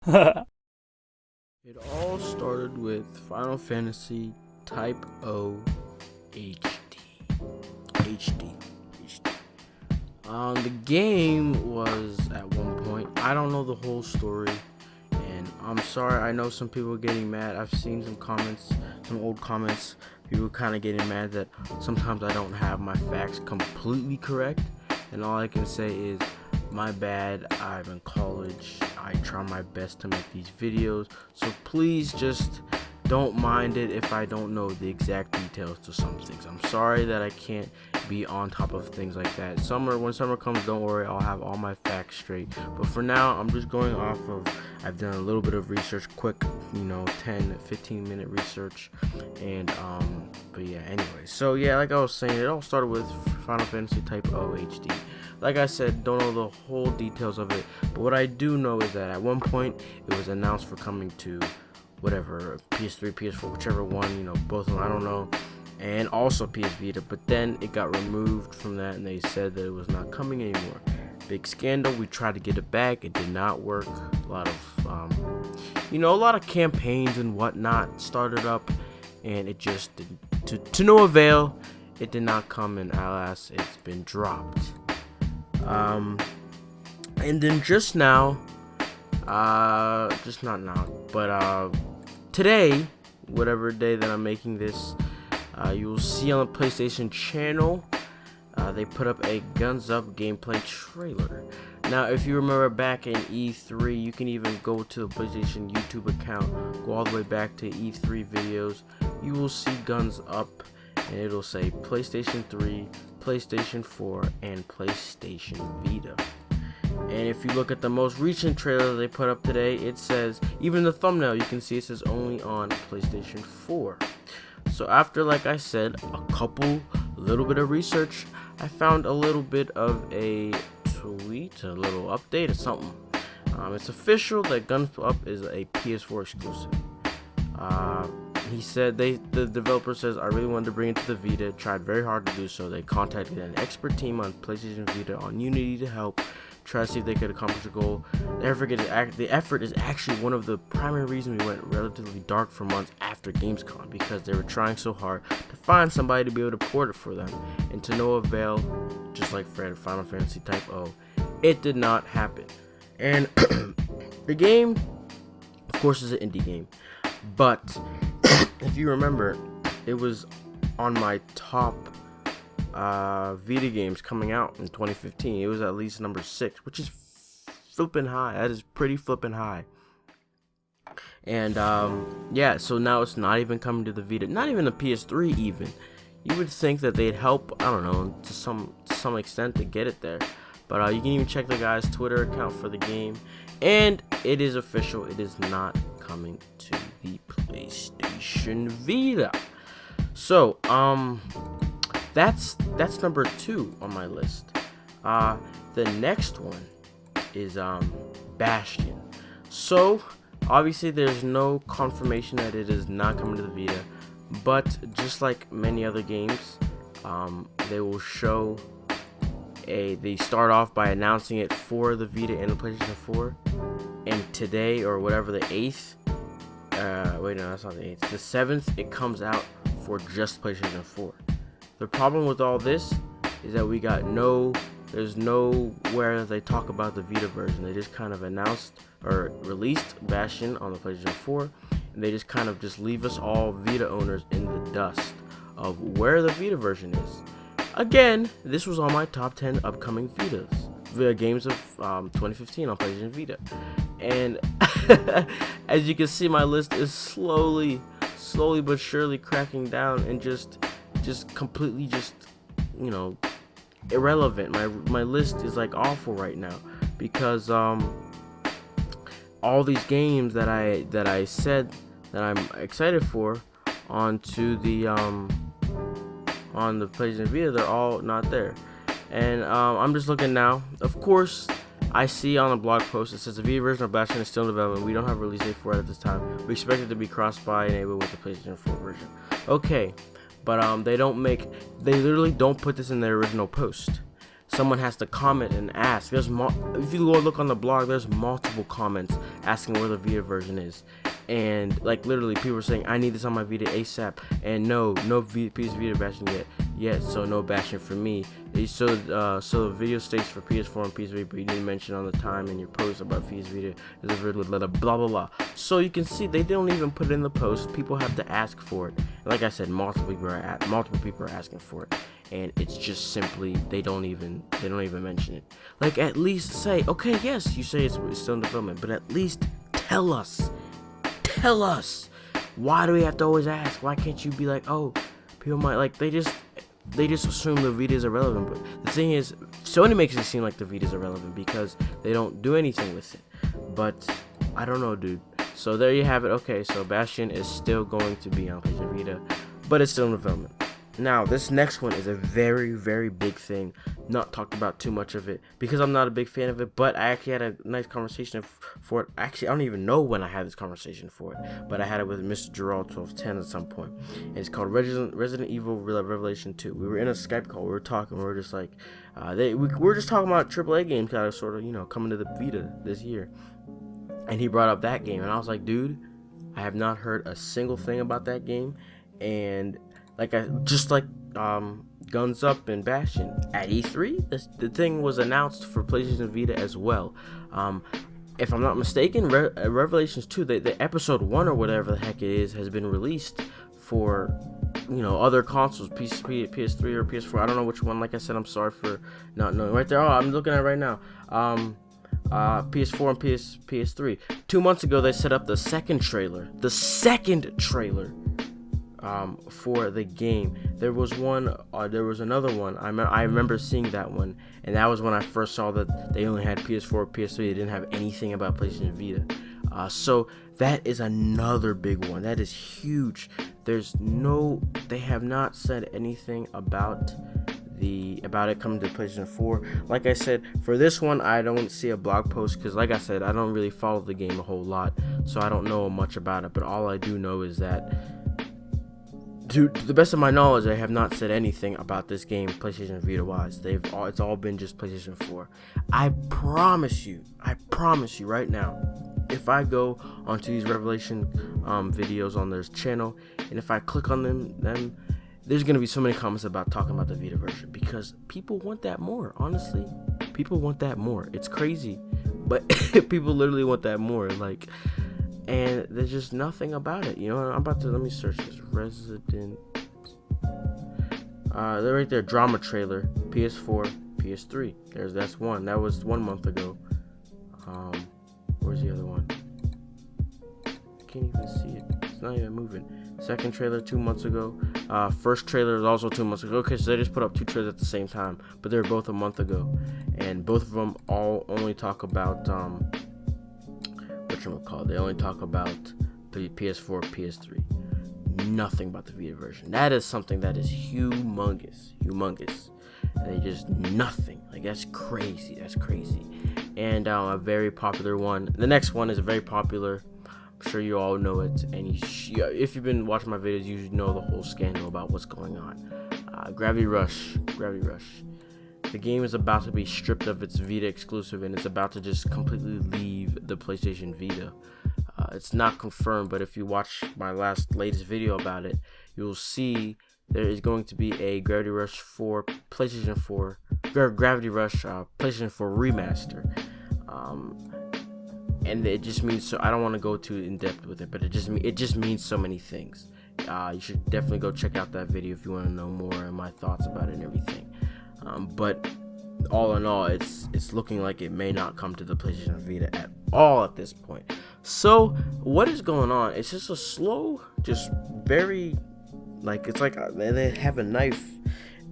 It all started with Final Fantasy Type O HD. HD. The game was at one point, I don't know the whole story, and I'm sorry, I know some people are getting mad. I've seen some comments, some old comments, people kind of getting mad that sometimes I don't have my facts completely correct, and all I can say is, my bad. I'm in college. I try my best to make these videos, so please just don't mind it if I don't know the exact details to some things. I'm sorry that I can't be on top of things like that. When summer comes, don't worry, I'll have all my facts straight. But for now, I'm just going off of, I've done a little bit of research, quick, 10-15 minute research, and but yeah, anyway. So yeah, like I was saying, it all started with Final Fantasy Type O HD. Like I said, don't know the whole details of it, but what I do know is that at one point it was announced for coming to whatever, PS3, PS4, whichever one, both of them, I don't know, and also PS Vita, but then it got removed from that and they said that it was not coming anymore. Big scandal. We tried to get it back, it did not work. A lot of campaigns and whatnot started up, and it just did to no avail. It did not come, and alas, it's been dropped. And then just now, just not now, but today, whatever day that I'm making this, you will see on the PlayStation channel, they put up a Guns Up gameplay trailer. Now, if you remember back in E3, you can even go to the PlayStation YouTube account, go all the way back to E3 videos. You will see Guns Up, and it'll say PlayStation 3, PlayStation 4, and PlayStation Vita. And if you look at the most recent trailer they put up today, it says, even the thumbnail, you can see it says only on PlayStation 4. So after, like I said, a little bit of research, I found a little bit of a tweet, a little update or something. It's official that Guns Up is a PS4 exclusive. He said, the developer says, I really wanted to bring it to the Vita, tried very hard to do so. They contacted an expert team on PlayStation Vita on Unity to help try to see if they could accomplish the goal. The effort is actually one of the primary reasons we went relatively dark for months after Gamescom, because they were trying so hard to find somebody to be able to port it for them, and to no avail. Just like Final Fantasy Type O, it did not happen. And the game, of course, is an indie game, but if you remember, it was on my top Vita games coming out in 2015. It was at least number 6, which is flipping high. That is pretty flipping high. And yeah, so now it's not even coming to the Vita, not even the PS3 even. You would think that they'd help, I don't know, to some extent to get it there. But you can even check the guy's Twitter account for the game, and it is official. It is not coming to the PlayStation Vita. So that's number 2 on my list. The next one is Bastion. So obviously there's no confirmation that it is not coming to the Vita, but just like many other games, they will show they start off by announcing it for the Vita and the PlayStation 4, and today, or whatever, the 8th, wait, no, that's not the 8th, the 7th, it comes out for just PlayStation 4. The problem with all this is that there's nowhere they talk about the Vita version. They just kind of announced or released Bastion on the PlayStation 4, and they just kind of just leave us all Vita owners in the dust of where the Vita version is. Again, this was on my top 10 upcoming Vita games of 2015 on PlayStation Vita, and as you can see, my list is slowly but surely cracking down and just completely irrelevant. My list is like awful right now, because all these games that I said that I'm excited for onto the on the PlayStation Vita, they're all not there. And I'm just looking now. Of course, I see on a blog post it says the Vita version of Bastion is still in development. We don't have a release date for it at this time. We expect it to be cross-buy enabled with the PlayStation 4 version. Okay, but they literally don't put this in their original post. someone has to comment and ask. If you go look on the blog, there's multiple comments asking where the Vita version is, and like literally people are saying, I need this on my Vita ASAP, and no PS Vita bashing yet, so no bashing for me. So the video states for PS4 and PS Vita, but you didn't mention on the time in your post about PS Vita is delivered with blah blah blah. So you can see they don't even put it in the post. People have to ask for it. And like I said, multiple people are asking for it, and it's just simply they don't even mention it. Like, at least say, okay, yes, you say it's still in development, but at least tell us. Why do we have to always ask? Why can't you be like, oh, people might like, they just assume the Vita is irrelevant. But the thing is, Sony makes it seem like the Vita is irrelevant because they don't do anything with it. But I don't know, dude. So there you have it. Okay, so Bastion is still going to be on PlayStation Vita, but it's still in development. Now, this next one is a very, very big thing. Not talked about too much of it because I'm not a big fan of it, but I actually had a nice conversation for it. Actually, I don't even know when I had this conversation for it, but I had it with Mr. Gerald 1210 at some point. And it's called Resident Evil Revelation 2. We were in a Skype call. We were talking. We were just like, we were just talking about AAA games kind of sort of, coming to the Vita this year. And he brought up that game, and I was like, dude, I have not heard a single thing about that game. And just like Guns Up and Bastion at E3, the thing was announced for PlayStation Vita as well. If I'm not mistaken, Revelations 2, the episode 1 or whatever the heck it is, has been released for other consoles, PS3 or PS4. I don't know which one. Like I said, I'm sorry for not knowing. Right there, I'm looking at it right now. PS4 and PS3. 2 months ago, they set up the second trailer. For the game. There was another one. I remember seeing that one, and that was when I first saw that they only had PS4, PS3. They didn't have anything about PlayStation Vita. So that is another big one. That is huge. They have not said anything about it coming to PlayStation 4. Like I said, for this one, I don't see a blog post because, like I said, I don't really follow the game a whole lot, so I don't know much about it. But all I do know is that, to the best of my knowledge, I have not said anything about this game PlayStation Vita wise. It's all been just PlayStation 4. I promise you right now, if I go onto these Revelation videos on their channel, and if I click on them, there's gonna be so many comments talking about the Vita version because people want that more. Honestly, people want that more. It's crazy, but people literally want that more. And there's just nothing about it. Let me search this. Resident. They're right there. Drama trailer. PS4, PS3. That's one. That was 1 month ago. Where's the other one? I can't even see it. It's not even moving. Second trailer 2 months ago. First trailer is also 2 months ago. Okay, so they just put up two trailers at the same time, but they're both a month ago, and both of them all only talk about they only talk about the PS4, PS3. Nothing about the Vita version. That is something that is humongous. They just nothing. That's crazy. And a very popular one. The next one is a very popular. I'm sure you all know it. And if you've been watching my videos, you know the whole scandal about what's going on. Gravity Rush. The game is about to be stripped of its Vita exclusive, and it's about to just completely leave the PlayStation Vita. It's not confirmed, but if you watch my latest video about it, you'll see there is going to be a Gravity Rush 4 PlayStation 4, Gravity Rush PlayStation 4 remaster. And it just means, so I don't want to go too in depth with it, but it just means so many things. You should definitely go check out that video if you want to know more and my thoughts about it and everything. But all in all, it's looking like it may not come to the PlayStation Vita at all at this point. So what is going on? It's just a slow, just very, it's like they have a knife,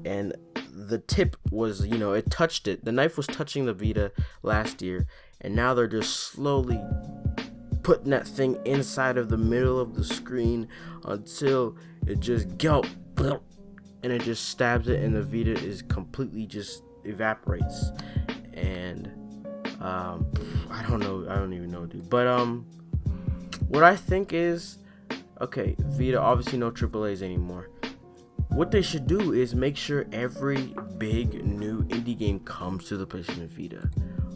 and the tip was, it touched it. The knife was touching the Vita last year, and now they're just slowly putting that thing inside of the middle of the screen until it just and it just stabs it, and the Vita is completely just evaporates. And I don't even know, dude. But what I think is, okay, Vita, obviously no AAAs anymore. what they should do is make sure every big new indie game comes to the PlayStation Vita.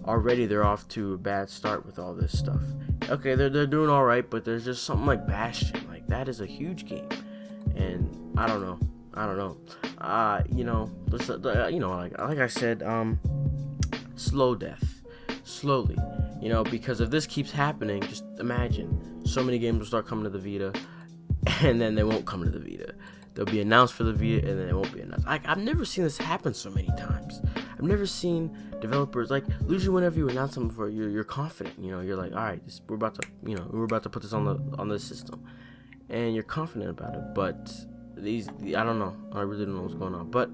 Already they're off to a bad start with all this stuff. Okay, they're doing all right, but there's just something like Bastion. Like, that is a huge game, and I don't know. Like I said, slow death, slowly. Because if this keeps happening, just imagine so many games will start coming to the Vita, and then they won't come to the Vita. They'll be announced for the Vita, and then they won't be announced. I've never seen this happen so many times. I've never seen developers, like, usually whenever you announce something for you're confident. You're like, all right, we're about to put this on the system, and you're confident about it. But I don't know. I really don't know what's going on. But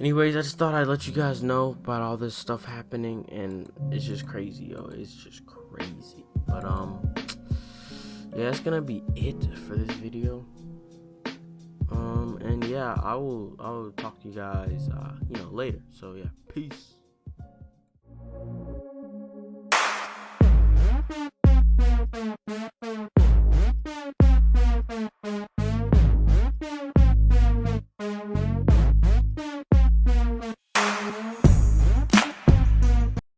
anyways, I just thought I'd let you guys know about all this stuff happening, and it's just crazy, yo. It's just crazy. But yeah, that's gonna be it for this video. And yeah, I will talk to you guys later. So yeah, peace.